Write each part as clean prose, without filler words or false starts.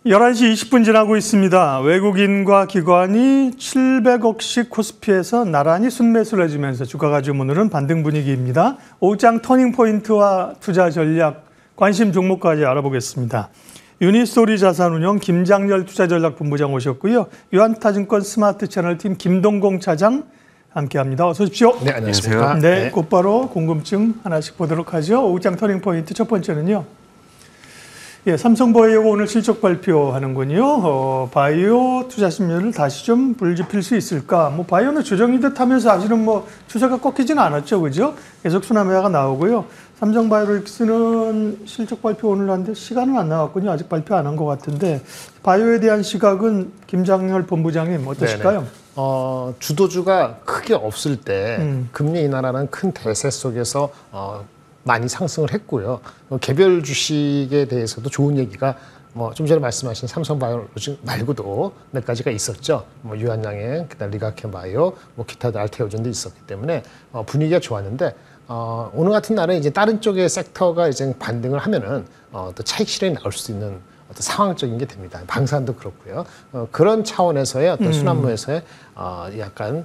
11시 20분 지나고 있습니다. 외국인과 기관이 700억씩 코스피에서 나란히 순매수를 해주면서 주가가 좀 오늘은 반등 분위기입니다. 오후장 터닝포인트와 투자 전략, 관심 종목까지 알아보겠습니다. 유니스토리 자산운용 김장렬 투자전략본부장 오셨고요. 유한타증권 스마트채널팀 김동공 차장 함께합니다. 어서 오십시오. 네, 안녕하십니까. 네, 곧바로 궁금증 하나씩 보도록 하죠. 오후장 터닝포인트 첫 번째는요. 예, 삼성바이오가 오늘 실적 발표하는군요. 바이오 투자 심리를 다시 좀 불지필 수 있을까? 뭐 바이오는 조정이 듯하면서 사실은 뭐 추세가 꺾이지는 않았죠, 그죠? 계속 순환매가 나오고요. 삼성바이오로직스는 실적 발표 오늘 하는데 시간은 안 나왔군요. 아직 발표 안 한 것 같은데 바이오에 대한 시각은 김장렬 본부장님 어떠실까요? 주도주가 크게 없을 때 금리 인하라는 큰 대세 속에서 많이 상승을 했고요. 개별 주식에 대해서도 좋은 얘기가 좀 전에 말씀하신 삼성바이오로직 말고도 몇 가지가 있었죠. 유한양행, 그다음 리가켄바이오, 기타도 알테오전도 있었기 때문에 분위기가 좋았는데 오늘 같은 날은 이제 다른 쪽의 섹터가 이제 반등을 하면은 또 차익 실현이 나올 수 있는 어떤 상황적인 게 됩니다. 방산도 그렇고요. 그런 차원에서의 어떤 순환모에서의 약간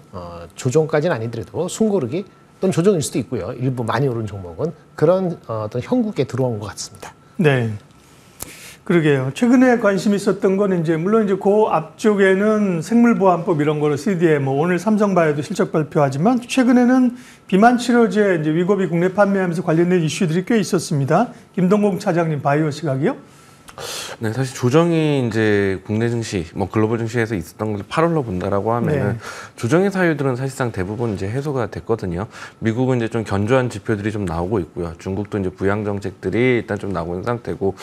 조정까지는 아니더라도 숨고르기 또는 조정일 수도 있고요. 일부 많이 오른 종목은 그런 어떤 형국에 들어온 것 같습니다. 네. 그러게요. 최근에 관심 있었던 건 이제 물론 이제 그 앞쪽에는 생물보안법 이런 거로 CDMO 오늘 삼성바이오도 실적 발표하지만 최근에는 비만 치료제 이제 위고비 국내 판매하면서 관련된 이슈들이 꽤 있었습니다. 김동공 차장님 바이오 시각이요? 네, 사실 조정이 이제 국내 증시, 글로벌 증시에서 있었던 걸 8월로 본다라고 하면은 조정의 사유들은 사실상 대부분 이제 해소가 됐거든요. 미국은 이제 좀 견조한 지표들이 좀 나오고 있고요. 중국도 이제 부양 정책들이 일단 좀 나오고 있는 상태고,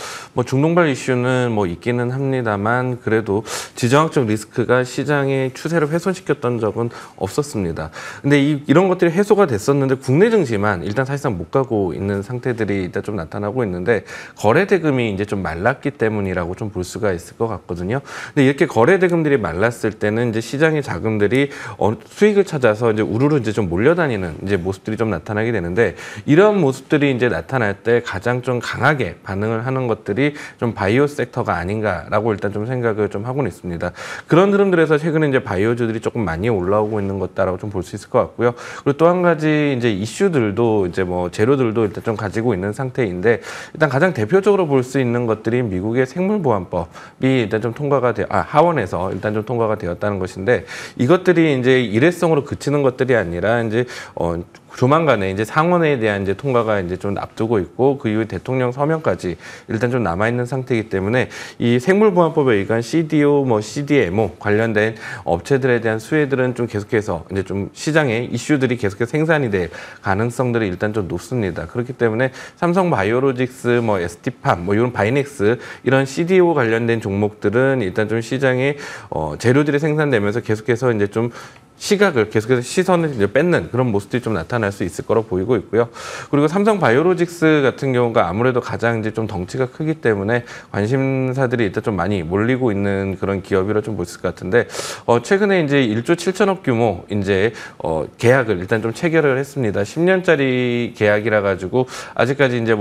중동발 이슈는 있기는 합니다만 그래도 지정학적 리스크가 시장의 추세를 훼손시켰던 적은 없었습니다. 근데 이런 것들이 해소가 됐었는데 국내 증시만 일단 사실상 못 가고 있는 상태들이 일단 좀 나타나고 있는데 거래 대금이 이제 좀 말랐기 때문이라고 좀 볼 수가 있을 것 같거든요. 근데 이렇게 거래 대금들이 말랐을 때는 이제 시장의 자금들이 수익을 찾아서 이제 우르르 이제 좀 몰려다니는 이제 모습들이 좀 나타나게 되는데 이런 모습들이 이제 나타날 때 가장 좀 강하게 반응을 하는 것들이 좀 바이오 섹터가 아닌가라고 일단 좀 생각을 좀 하고는 있습니다. 그런 흐름들에서 최근에 이제 바이오주들이 조금 많이 올라오고 있는 것다라고 좀 볼 수 있을 것 같고요. 그리고 또 한 가지 이제 이슈들도 이제 재료들도 일단 좀 가지고 있는 상태인데 일단 가장 대표적으로 볼 수 있는 것들이 미국의 생물보안법이 일단 좀 통과가 하원에서 일단 좀 통과가 되었다는 것인데 이것들이 이제 일회성으로 그치는 것들이 아니라 이제 조만간에 이제 상원에 대한 이제 통과가 이제 좀 앞두고 있고 그 이후에 대통령 서명까지 일단 좀 남아 있는 상태이기 때문에 이 생물보안법에 의한 CDO, CDMO 관련된 업체들에 대한 수혜들은 좀 계속해서 이제 좀 시장의 이슈들이 계속해서 생산이 될 가능성들이 일단 좀 높습니다. 그렇기 때문에 삼성바이오로직스, ST팜, 이런 바이넥스 이런 CDO 관련된 종목들은 일단 좀 시장에 재료들이 생산되면서 계속해서 이제 좀 시각을 계속해서 시선을 이제 뺏는 그런 모습들이 좀 나타날 수 있을 거로 보이고 있고요. 그리고 삼성바이오로직스 같은 경우가 아무래도 가장 이제 좀 덩치가 크기 때문에 관심사들이 일단 좀 많이 몰리고 있는 그런 기업이라 좀 볼 수 있을 것 같은데 최근에 이제 1조 7천억 규모 이제 계약을 일단 좀 체결을 했습니다. 10년짜리 계약이라 가지고 아직까지 이제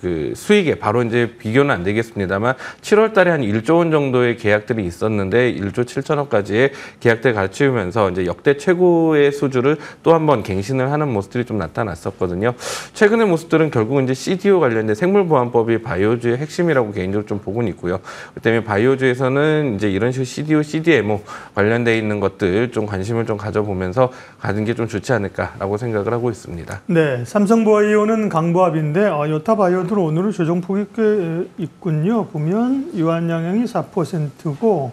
그 수익에 바로 이제 비교는 안 되겠습니다만 7월 달에 한 1조 원 정도의 계약들이 있었는데 1조 7천억까지의 계약들을 갖추면서 이제 역대 최고의 수주를 또 한 번 갱신을 하는 모습들이 좀 나타났었거든요. 최근의 모습들은 결국 이제 CDO 관련된 생물보안법이 바이오주의 핵심이라고 개인적으로 좀 보고는 있고요. 그 때문에 바이오주에서는 이제 이런 식으로 CDO, CDMO 관련돼 있는 것들 좀 관심을 좀 가져보면서 가는 게 좀 좋지 않을까라고 생각을 하고 있습니다. 네, 삼성바이오는 강보합인데 요타바이오 오늘은 조정폭이 꽤 있군요. 보면 유한양행이 4%고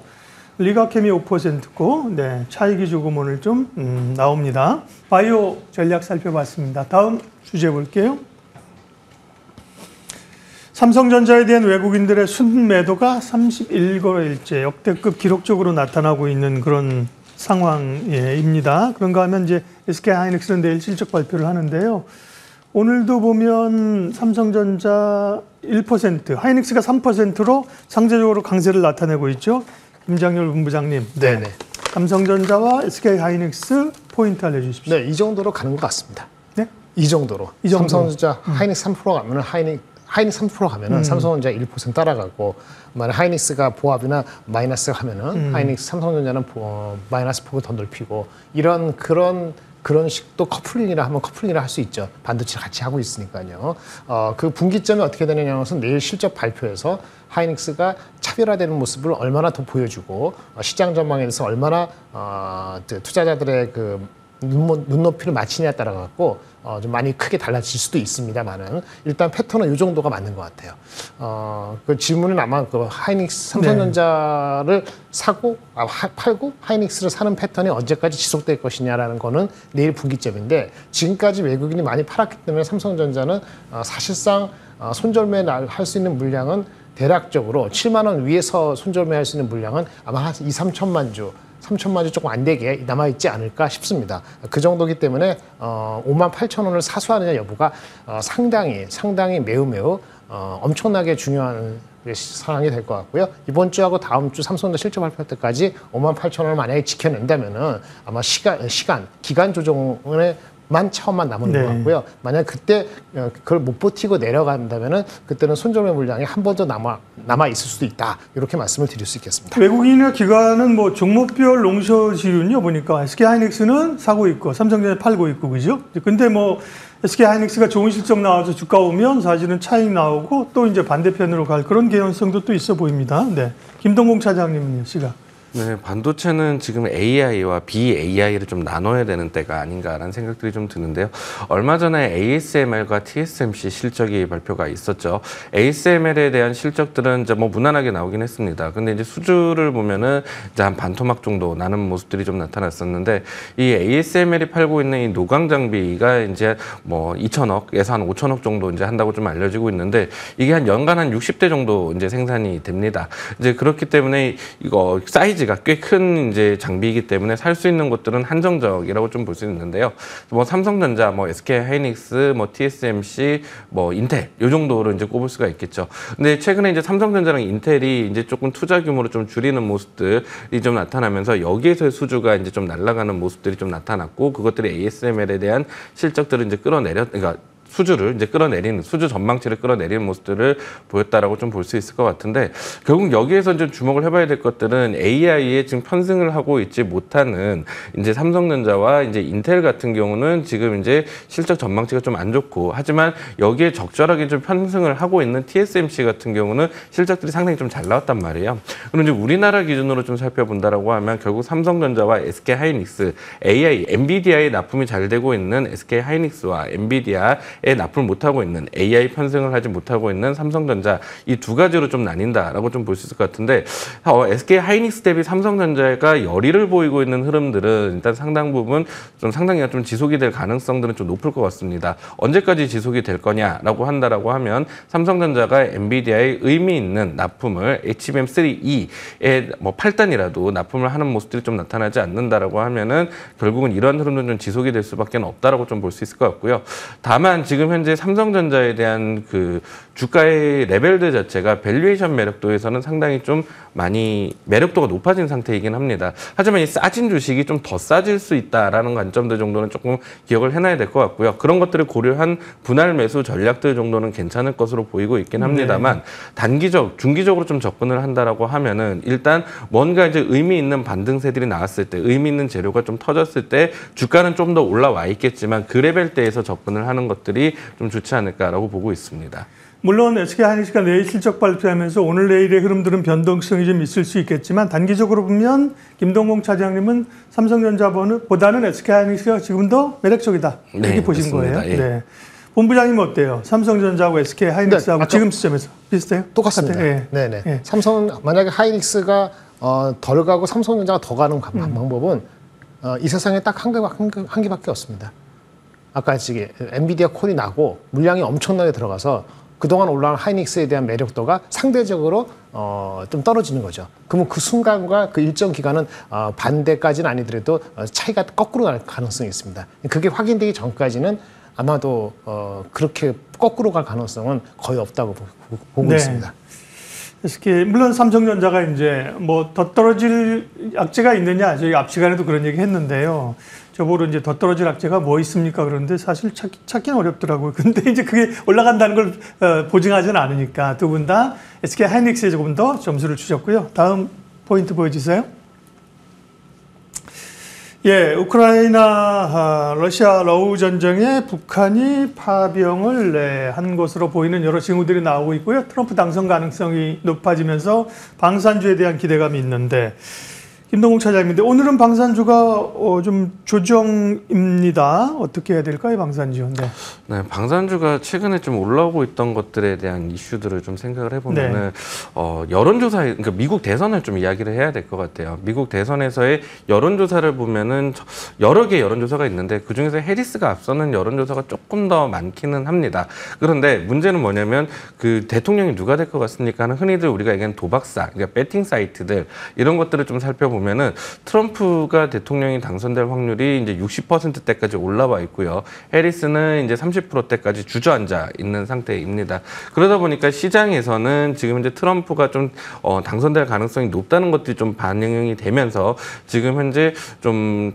리가캠이 5%고 차익이 조금 오늘 좀 나옵니다. 바이오 전략 살펴봤습니다. 다음 주제 볼게요. 삼성전자에 대한 외국인들의 순매도가 31거래일째 역대급 기록적으로 나타나고 있는 그런 상황입니다. 그런가 하면 이제 SK하이닉스는 내일 실적 발표를 하는데요. 오늘도 보면 삼성전자 1%, 하이닉스가 3%로 상대적으로 강세를 나타내고 있죠. 김장렬 본부장님. 네네. 삼성전자와 SK하이닉스 포인트 알려주십시오. 네, 이 정도로 가는 것 같습니다. 네? 이 정도로. 삼성전자 하이닉스 3% 가면 하이닉스 3% 가면은 삼성전자 1% 따라가고, 만약 하이닉스가 보합이나 마이너스가 하면은 하이닉스 삼성전자는 마이너스 폭을 더 넓히고, 이런 그런 식도 커플링이라 하면 커플링이라 할 수 있죠. 반도체 같이 하고 있으니까요. 그 분기점이 어떻게 되느냐는 것은 내일 실적 발표에서 하이닉스가 차별화되는 모습을 얼마나 더 보여주고, 시장 전망에 대해서 얼마나 투자자들의 그 눈높이를 맞추냐에 따라 갖고 좀 많이 크게 달라질 수도 있습니다만은, 일단 패턴은 이 정도가 맞는 것 같아요. 그 질문은 아마 그 하이닉스 삼성전자를 사고 팔고 하이닉스를 사는 패턴이 언제까지 지속될 것이냐라는 거는 내일 분기점인데, 지금까지 외국인이 많이 팔았기 때문에 삼성전자는 사실상 손절매 할 수 있는 물량은 대략적으로 7만 원 위에서 손절매 할 수 있는 물량은 아마 한 2, 3천만 주 3천만 주 조금 안 되게 남아있지 않을까 싶습니다. 그 정도기 때문에 5만 8천 원을 사수하느냐 여부가 상당히 매우 엄청나게 중요한 상황이 될 것 같고요. 이번 주하고 다음 주 삼성전자 실적 발표 때까지 5만 8천 원을 만약에 지켜낸다면은 아마 기간 조정에 차원만 남은 것 같고요. 만약 그때 그걸 못 버티고 내려간다면은 그때는 손절매 물량이 한 번 더 남아 있을 수도 있다. 이렇게 말씀을 드릴 수 있겠습니다. 외국인이나 기관은 뭐 종목별 롱숏이군요. 보니까 SK하이닉스는 사고 있고 삼성전자 팔고 있고 그죠? 근데 뭐 SK하이닉스가 좋은 실적 나와서 주가 오면 사실은 차익 나오고 또 이제 반대편으로 갈 그런 개연성도 또 있어 보입니다. 네, 김동공 차장님은요, 시각. 네, 반도체는 지금 AI와 BAI를 좀 나눠야 되는 때가 아닌가라는 생각들이 좀 드는데요. 얼마 전에 ASML과 TSMC 실적이 발표가 있었죠. ASML에 대한 실적들은 이제 뭐 무난하게 나오긴 했습니다. 근데 이제 수주를 보면은 이제 한 반토막 정도 나는 모습들이 좀 나타났었는데, 이 ASML이 팔고 있는 이 노광 장비가 이제 뭐 2천억에서 한 5천억 정도 이제 한다고 좀 알려지고 있는데, 이게 한 연간 한 60대 정도 이제 생산이 됩니다. 이제 그렇기 때문에 이거 사이즈가 꽤 큰 이제 장비이기 때문에 살 수 있는 곳들은 한정적이라고 좀 볼 수 있는데요. 뭐 삼성전자, 뭐 SK하이닉스, 뭐 TSMC, 뭐 인텔 요 정도로 이제 꼽을 수가 있겠죠. 근데 최근에 이제 삼성전자랑 인텔이 이제 조금 투자 규모를 좀 줄이는 모습들이 좀 나타나면서 여기에서의 수주가 이제 좀 날아가는 모습들이 좀 나타났고, 그것들이 ASML에 대한 실적들을 이제 그러니까 수주를 이제 끌어내리는, 수주 전망치를 끌어내리는 모습들을 보였다라고 좀 볼 수 있을 것 같은데, 결국 여기에서 좀 주목을 해봐야 될 것들은 AI에 지금 편승을 하고 있지 못하는 이제 삼성전자와 이제 인텔 같은 경우는 지금 이제 실적 전망치가 좀 안 좋고, 하지만 여기에 적절하게 좀 편승을 하고 있는 TSMC 같은 경우는 실적들이 상당히 좀 잘 나왔단 말이에요. 그럼 이제 우리나라 기준으로 좀 살펴본다라고 하면 결국 삼성전자와 SK하이닉스, 엔비디아의 납품이 잘 되고 있는 SK하이닉스와 엔비디아 납품을 못하고 있는, AI 편승을 하지 못하고 있는 삼성전자, 이 두 가지로 좀 나뉜다라고 좀 볼 수 있을 것 같은데, SK하이닉스 대비 삼성전자가 열의를 보이고 있는 흐름들은 일단 상당 부분 상당히 좀 지속이 될 가능성들은 좀 높을 것 같습니다. 언제까지 지속이 될 거냐라고 한다라고 하면, 삼성전자가 엔비디아의 의미 있는 납품을 HBM3E에 뭐 8단이라도 납품을 하는 모습들이 좀 나타나지 않는다라고 하면은 결국은 이러한 흐름은 좀 지속이 될 수밖에 없다라고 좀 볼 수 있을 것 같고요. 다만 지금 현재 삼성전자에 대한 그 주가의 레벨들 자체가 밸류에이션 매력도에서는 상당히 좀 많이 매력도가 높아진 상태이긴 합니다. 하지만 이 싸진 주식이 좀 더 싸질 수 있다라는 관점들 정도는 조금 기억을 해놔야 될 것 같고요. 그런 것들을 고려한 분할 매수 전략들 정도는 괜찮을 것으로 보이고 있긴 합니다만, 중기적으로 좀 접근을 한다라고 하면은 일단 뭔가 이제 의미 있는 반등세들이 나왔을 때, 의미 있는 재료가 좀 터졌을 때 주가는 좀 더 올라와 있겠지만, 그 레벨대에서 접근을 하는 것들이 좀 좋지 않을까라고 보고 있습니다. 물론 SK하이닉스가 내일 실적 발표하면서 오늘 내일의 흐름들은 변동성이 좀 있을 수 있겠지만, 단기적으로 보면 김동공 차장님은 삼성전자보다는 SK하이닉스가 지금 더 매력적이다, 이렇게 네, 보신 맞습니다. 거예요. 예. 네. 본부장님은 어때요? 삼성전자하고 SK하이닉스하고 네, 지금 시점에서 비슷해요? 똑같습니다. 예. 네네. 예. 만약에 하이닉스가 덜 가고 삼성전자가 더 가는 방법은 이 세상에 딱 한 개밖에 없습니다. 아까 지금 엔비디아 콜이 나고 물량이 엄청나게 들어가서 그동안 올라온 하이닉스에 대한 매력도가 상대적으로 좀 떨어지는 거죠. 그러면 그 순간과 그 일정 기간은 반대까지는 아니더라도 차이가 거꾸로 날 가능성이 있습니다. 그게 확인되기 전까지는 아마도 그렇게 거꾸로 갈 가능성은 거의 없다고 보고 네. 있습니다. 물론 삼성전자가 이제 뭐 더 떨어질 악재가 있느냐, 저희 앞 시간에도 그런 얘기 했는데요. 저보고 이제 더 떨어질 악재가 뭐 있습니까? 그런데 사실 찾기는 어렵더라고요. 근데 이제 그게 올라간다는 걸 보증하지는 않으니까 두 분 다 SK 하이닉스에 조금 더 점수를 주셨고요. 다음 포인트 보여주세요. 예, 우크라이나 러시아 러우 전쟁에 북한이 파병을 한 것으로 보이는 여러 징후들이 나오고 있고요. 트럼프 당선 가능성이 높아지면서 방산주에 대한 기대감이 있는데 김동국 차장님인데 오늘은 방산주가 좀 조정입니다. 어떻게 해야 될까요, 방산주? 네. 네, 방산주가 최근에 좀 올라오고 있던 것들에 대한 이슈들을 좀 생각을 해보면은 여론조사, 그러니까 미국 대선을 좀 이야기를 해야 될 것 같아요. 미국 대선에서의 여론조사를 보면은 여러 개의 여론조사가 있는데 그 중에서 해리스가 앞서는 여론조사가 조금 더 많기는 합니다. 그런데 문제는 뭐냐면 그 대통령이 누가 될 것 같습니까? 하는 흔히들 우리가 얘기하는 도박사, 그러니까 배팅 사이트들 이런 것들을 좀 살펴보면은 트럼프가 대통령이 당선될 확률이 이제 60%대까지 올라와 있고요. 해리스는 이제 30%대까지 주저앉아 있는 상태입니다. 그러다 보니까 시장에서는 지금 이제 트럼프가 좀 당선될 가능성이 높다는 것들이 좀 반영이 되면서 지금 현재 좀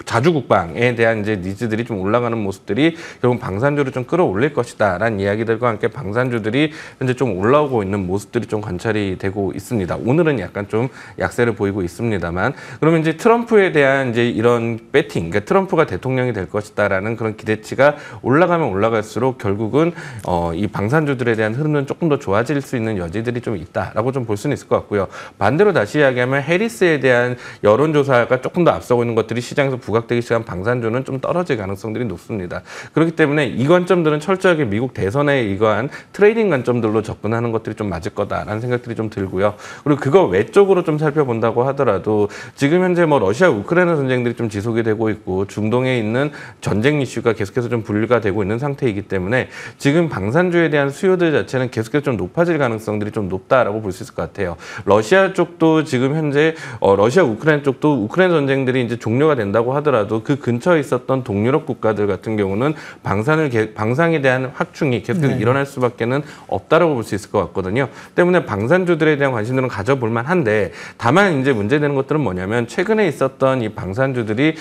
자주국방에 대한 이제 니즈들이 좀 올라가는 모습들이 결국 방산주를 좀 끌어올릴 것이다라는 이야기들과 함께 방산주들이 현재 좀 올라오고 있는 모습들이 좀 관찰이 되고 있습니다. 오늘은 약간 좀 약세를 보이고 있습니다만, 그러면 이제 트럼프에 대한 이제 이런 배팅, 그러니까 트럼프가 대통령이 될 것이다라는 그런 기대치가 올라가면 올라갈수록 결국은 이 방산주들에 대한 흐름은 조금 더 좋아질 수 있는 여지들이 좀 있다라고 좀 볼 수는 있을 것 같고요. 반대로 다시 이야기하면 해리스에 대한 여론조사 조금 더 앞서고 있는 것들이 시장에서 부각되기 시작한 방산주는 좀 떨어질 가능성들이 높습니다. 그렇기 때문에 이 관점들은 철저하게 미국 대선에 의거한 트레이딩 관점들로 접근하는 것들이 좀 맞을 거다라는 생각들이 좀 들고요. 그리고 그거 외적으로 좀 살펴본다고 하더라도 지금 현재 뭐 러시아 우크라이나 전쟁들이 좀 지속이 되고 있고 중동에 있는 전쟁 이슈가 계속해서 좀 분류가 되고 있는 상태이기 때문에 지금 방산주에 대한 수요들 자체는 계속해서 좀 높아질 가능성들이 좀 높다라고 볼 수 있을 것 같아요. 러시아 쪽도 지금 현재 러시아 우크라이나 쪽도 우크라이나 전쟁들이 이제 종료가 된다고 하더라도 그 근처에 있었던 동유럽 국가들 같은 경우는 방산에 대한 확충이 계속 일어날 수밖에는 없다라고 볼 수 있을 것 같거든요. 때문에 방산주들에 대한 관심들은 가져볼 만한데 다만 이제 문제되는 것들은 뭐냐면 최근에 있었던 이 방산주들이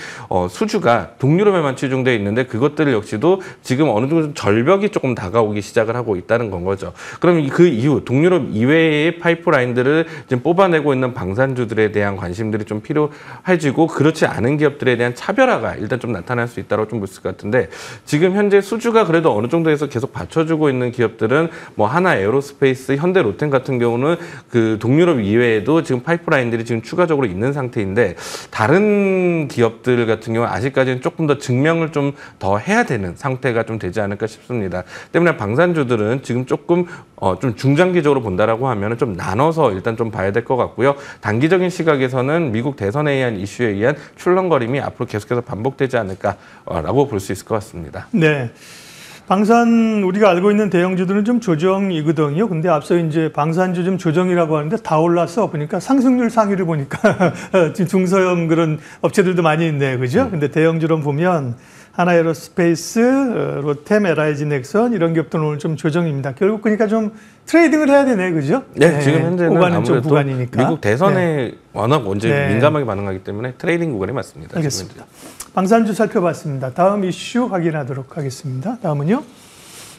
수주가 동유럽에만 치중되어 있는데 그것들 역시도 지금 어느 정도 절벽이 조금 다가오기 시작을 하고 있다는 건 거죠. 그럼 그 이후 동유럽 이외의 파이프라인들을 지금 뽑아내고 있는 방산주들에 대한 관심들이 좀 필요해지고 그렇지 않은 기업들에 대한 차별화가 일단 좀 나타날 수 있다고 좀 볼 수 있을 것 같은데 지금 현재 수주가 그래도 어느 정도에서 계속 받쳐주고 있는 기업들은 뭐 하나 에어로스페이스, 현대 로템 같은 경우는 그 동유럽 이외에도 지금 파이프라인들이 지금 추가적으로 있는 상태인데 다른 기업들 같은 경우는 아직까지는 조금 더 증명을 좀 더 해야 되는 상태가 좀 되지 않을까 싶습니다. 때문에 방산주들은 지금 조금 좀 중장기적으로 본다라고 하면 좀 나눠서 일단 좀 봐야 될 것 같고요. 단기적인 시각에서는 미국 대선에 의한 이슈에 의한 출렁거림이 앞으로 계속해서 반복되지 않을까라고 볼 수 있을 것 같습니다. 네. 방산 우리가 알고 있는 대형주들은 좀 조정이거든요. 근데 앞서 이제 방산주 좀 조정이라고 하는데 다 올랐어. 보니까 상승률 상위를 보니까 중소형 그런 업체들도 많이 있네요. 그죠? 근데 대형주로 보면 하나에어로스페이스, 로템, LIG 넥선 이런 기업들은 오늘 좀 조정입니다. 결국 그러니까 좀 트레이딩을 해야 되네, 그죠? 네, 지금 현재는 구간은 좀 아무래도 구간이니까. 미국 대선에 워낙 언제 네. 민감하게 반응하기 때문에 트레이딩 구간이 맞습니다. 알겠습니다. 방산주 살펴봤습니다. 다음 이슈 확인하도록 하겠습니다. 다음은요.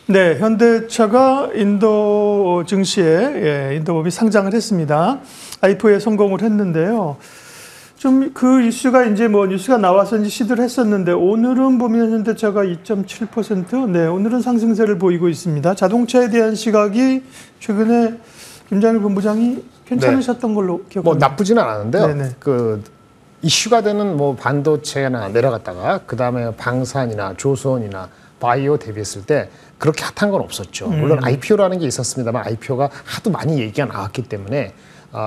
네, 현대차가 인도 증시에 인도법이 상장을 했습니다. IPO에 성공을 했는데요. 좀 그 이슈가 이제 뭐 뉴스가 나와서 이제 시도를 했었는데 오늘은 보면 현대차가 2.7%, 네, 오늘은 상승세를 보이고 있습니다. 자동차에 대한 시각이 최근에 김장일 본부장이 괜찮으셨던 걸로 기억합니다. 뭐 나쁘지는 않았는데요. 네네. 그 이슈가 되는 뭐 반도체나 내려갔다가 그 다음에 방산이나 조선이나 바이오 대비했을 때 그렇게 핫한 건 없었죠. 물론 IPO라는 게 있었습니다만 IPO가 하도 많이 얘기가 나왔기 때문에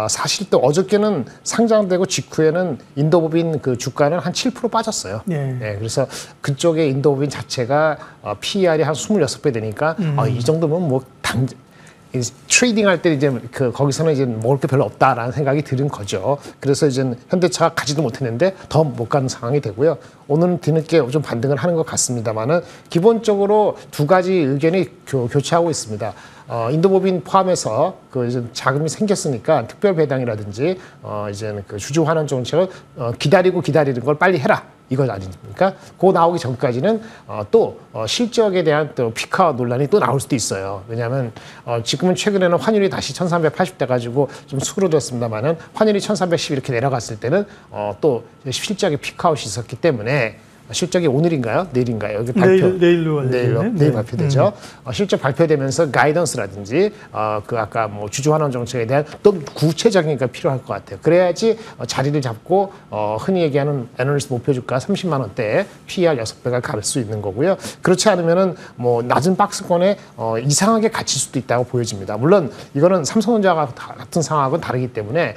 사실 또 어저께는 상장되고 직후에는 인도법인 그 주가는 한 7% 빠졌어요. 네. 네, 그래서 그쪽에 인도법인 자체가 PER이 한 26배 되니까 이 정도면 뭐 트레이딩 할 때 이제 거기서는 이제 먹을 게 별로 없다라는 생각이 드는 거죠. 그래서 이제 현대차가 가지도 못했는데 더 못 가는 상황이 되고요. 오늘은 뒤늦게 좀 반등을 하는 것 같습니다만은 기본적으로 두 가지 의견이 교차하고 있습니다. 인도법인 포함해서 그 이제 자금이 생겼으니까 특별 배당이라든지 이제는 그 주주 환원 정책을 기다리는 걸 빨리 해라. 이거 아닙니까? 그거 나오기 전까지는 또 실적에 대한 또 피카 논란이 또 나올 수도 있어요. 왜냐하면 지금은 최근에는 환율이 다시 1380돼 가지고 좀 수그러졌습니다만은 환율이 1310 이렇게 내려갔을 때는 또 실적에 피카아웃이 있었기 때문에 실적이 오늘인가요? 내일인가요? 여기 발표 내일 발표되죠. 실적 발표되면서 가이던스라든지 그 아까 뭐 주주 환원 정책에 대한 또 구체적인 게 필요할 것 같아요. 그래야지 자리를 잡고 흔히 얘기하는 애널리스트 목표 주가 30만 원대에 PER 6배가 갈 수 있는 거고요. 그렇지 않으면은 뭐 낮은 박스권에 이상하게 갇힐 수도 있다고 보여집니다. 물론 이거는 삼성전자가 같은 상황하고는 다르기 때문에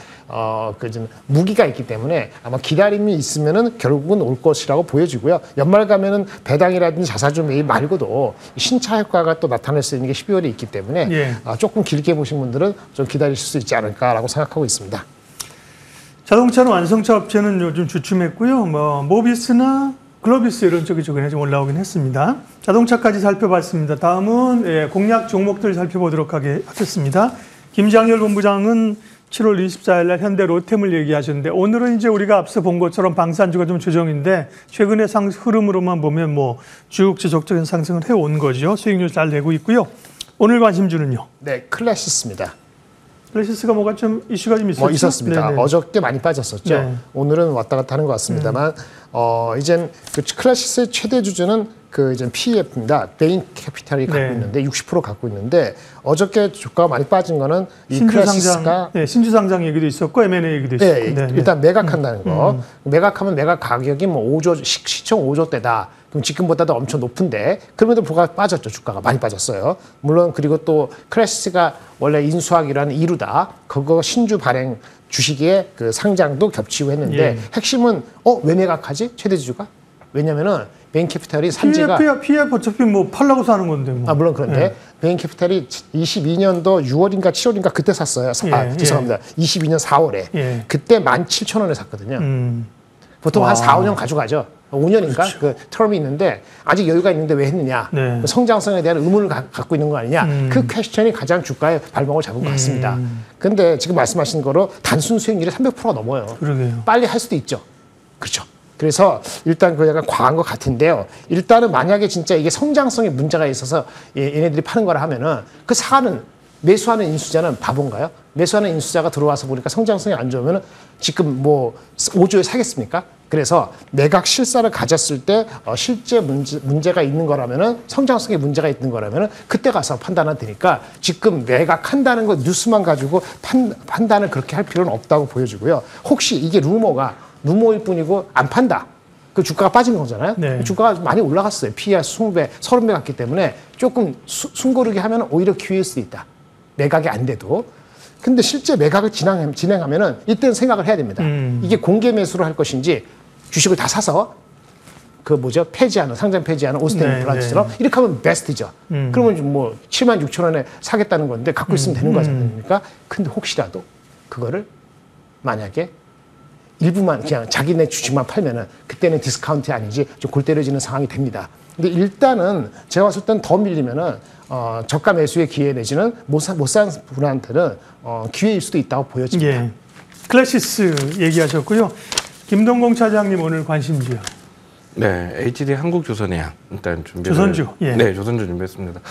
그 무기가 있기 때문에 아마 기다림이 있으면은 결국은 올 것이라고 보여지고. 연말 가면은 배당이라든지 자사주 매입 말고도 신차 효과가 또 나타날 수 있는 게 12월에 있기 때문에 조금 길게 보신 분들은 좀 기다리실 수 있지 않을까라고 생각하고 있습니다. 자동차는 완성차 업체는 요즘 주춤했고요. 뭐 모비스나 글로비스 이런 쪽이 최근에 좀 올라오긴 했습니다. 자동차까지 살펴봤습니다. 다음은 공략 종목들 살펴보도록 하겠습니다. 김장열 본부장은 7월 24일 날 현대 로템을 얘기하셨는데 오늘은 이제 우리가 앞서 본 것처럼 방산주가 좀 조정인데 최근의 흐름으로만 보면 뭐 쭉 지속적인 상승을 해온 거죠. 수익률 잘 내고 있고요. 오늘 관심주는요? 네, 클래시스입니다. 클래시스가 뭐가 좀 이슈가 좀 있었죠? 있었습니다. 네네. 어저께 많이 빠졌었죠. 네. 오늘은 왔다 갔다 하는 것 같습니다만 이젠 그 클래시스의 최대 주주는 그 이제 PEF입니다. 베인 캐피탈이 갖고 있는데 60% 갖고 있는데 어저께 주가가 많이 빠진 거는 이 클래시스가 신주 상장 얘기도 있었고 M&A 얘기도 있었고 일단 매각한다는 거. 매각하면 매각 가격이 뭐 5조 시총 5조대다. 그럼 지금보다도 엄청 높은데 그럼에도 불구하고 빠졌죠. 주가가 많이 빠졌어요. 물론 그리고 또 클래시스가 원래 인수하기라는 이루다. 그거 신주 발행 주식의 그 상장도 겹치고 했는데 핵심은 왜 매각하지? 최대 주주가? 왜냐면은 베인 캐피탈이 산지가 PF 어차피 뭐 팔라고 사는 건데 뭐. 물론 그런데 베인 캐피탈이 22년도 6월인가 7월인가 그때 샀어요. 죄송합니다. 22년 4월에 그때 17,000원에 샀거든요. 보통 한 4, 5년 가져가죠. 5년인가 그렇죠. 그 텀이 있는데 아직 여유가 있는데 왜 했느냐. 성장성에 대한 의문을 갖고 있는 거 아니냐. 그 퀘스천이 가장 주가의 발목을 잡은 것 같습니다. 근데 지금 말씀하신 거로 단순 수익률이 300%가 넘어요. 그러게요. 빨리 할 수도 있죠. 그렇죠. 그래서 일단 그 약간 과한 것 같은데요. 일단은 만약에 진짜 이게 성장성에 문제가 있어서 얘네들이 파는 거라 하면은 그 매수하는 인수자는 바본가요? 매수하는 인수자가 들어와서 보니까 성장성이 안 좋으면은 지금 뭐 5조에 사겠습니까? 그래서 매각 실사를 가졌을 때 실제 문제가 있는 거라면은 성장성에 문제가 있는 거라면은 그때 가서 판단은 되니까 지금 매각한다는 거 뉴스만 가지고 판단을 그렇게 할 필요는 없다고 보여지고요. 혹시 이게 루머일 뿐이고 안 판다. 그 주가가 빠진 거잖아요. 주가가 많이 올라갔어요. PER 20배, 30배 갔기 때문에 조금 숨고르게 하면 오히려 기회일 수도 있다. 매각이 안 돼도. 근데 실제 매각을 진행하면은 이때는 생각을 해야 됩니다. 이게 공개 매수를 할 것인지 주식을 다 사서 상장 폐지하는 오스템 브란치처럼 이렇게 하면 베스트죠. 그러면 뭐 76,000원에 사겠다는 건데 갖고 있으면 되는 거지 않습니까? 근데 혹시라도 그거를 만약에 일부만 그냥 자기네 주식만 팔면은 그때는 디스카운트 아니지 좀 골 때려지는 상황이 됩니다. 근데 일단은 제가 봤을 땐 더 밀리면은 저가 매수의 기회 내지는 못 산 분한테는 기회일 수도 있다고 보여집니다. 클래시스 얘기하셨고요. 김동공 차장님 오늘 관심주요. 네, HD 한국조선해양 일단 조선주. 네, 조선주 준비했습니다.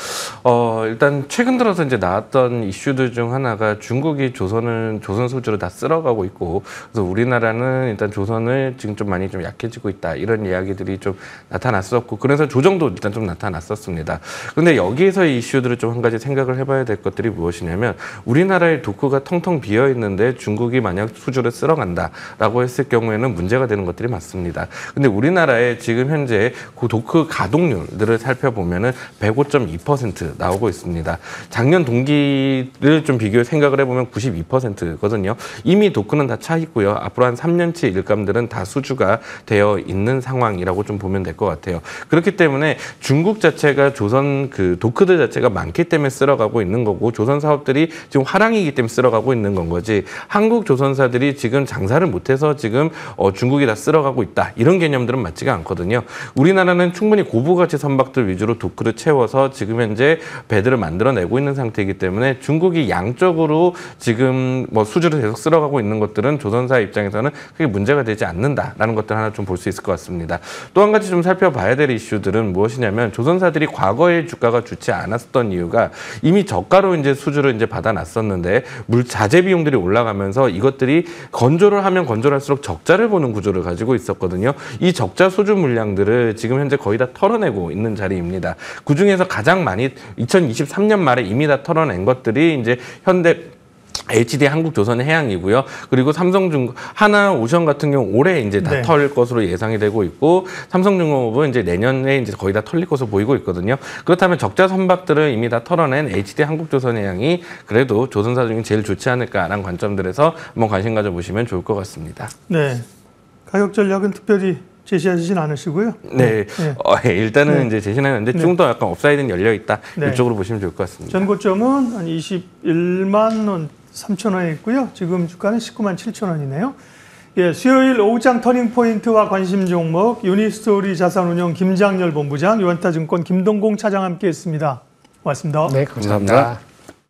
일단 최근 들어서 이제 나왔던 이슈들 중 하나가 중국이 조선 소주를 다 쓸어가고 있고, 그래서 우리나라는 일단 조선을 지금 좀 많이 좀 약해지고 있다 이런 이야기들이 좀 나타났었고, 그래서 조정도 일단 좀 나타났었습니다. 근데 여기에서 이 이슈들을 좀 한 가지 생각을 해봐야 될 것들이 무엇이냐면, 우리나라의 도크가 텅텅 비어 있는데 중국이 만약 수주를 쓸어간다라고 했을 경우에는 문제가 되는 것들이 많습니다. 근데 우리나라의 지금 현재 그 도크 가동률들을 살펴보면은 105.2% 나오고 있습니다. 작년 동기를 좀 생각을 해보면 92%거든요. 이미 도크는 다 차 있고요. 앞으로 한 3년치 일감들은 다 수주가 되어 있는 상황이라고 좀 보면 될 것 같아요. 그렇기 때문에 중국 자체가 조선 그 도크들 자체가 많기 때문에 쓸어가고 있는 거고, 조선 사업들이 지금 화랑이기 때문에 쓸어가고 있는 건 거지, 한국 조선사들이 지금 장사를 못해서 지금 중국이 다 쓸어가고 있다 이런 개념들은 맞지가 않고, 않거든요. 우리나라는 충분히 고부가치 선박들 위주로 도크를 채워서 지금 현재 배들을 만들어내고 있는 상태이기 때문에 중국이 양적으로 지금 뭐 수주를 계속 쓸어가고 있는 것들은 조선사 입장에서는 크게 문제가 되지 않는다라는 것들 하나 좀 볼 수 있을 것 같습니다. 또 한 가지 좀 살펴봐야 될 이슈들은 무엇이냐면 조선사들이 과거에 주가가 좋지 않았던 이유가 이미 저가로 이제 수주를 이제 받아놨었는데 자재 비용들이 올라가면서 이것들이 건조를 하면 건조할수록 적자를 보는 구조를 가지고 있었거든요. 이 적자 수주 물량들을 지금 현재 거의 다 털어내고 있는 자리입니다. 그 중에서 가장 많이 2023년 말에 이미 다 털어낸 것들이 이제 현대 HD 한국조선해양이고요. 그리고 삼성중공, 하나오션 같은 경우 올해 이제 다 네. 털 것으로 예상이 되고 있고, 삼성중공업은 이제 내년에 이제 거의 다 털릴 것으로 보이고 있거든요. 그렇다면 적자 선박들을 이미 다 털어낸 HD 한국조선해양이 그래도 조선사 중에 제일 좋지 않을까라는 관점들에서 한번 관심 가져보시면 좋을 것 같습니다. 네. 가격 전략은 특별히 제시하시진 않으시고요. 네, 일단은 네. 이제 제시하는데 네. 좀 더 약간 업사이드는 열려 있다. 네. 이쪽으로 보시면 좋을 것 같습니다. 전고점은 한 21만 원 3천 원에 있고요. 지금 주가는 19만 7천 원이네요. 예, 수요일 오후장 터닝포인트와 관심 종목 유니스토리 자산운용 김장열 본부장, 유한타증권 김동공 차장 함께했습니다. 고맙습니다. 네, 감사합니다. 감사합니다.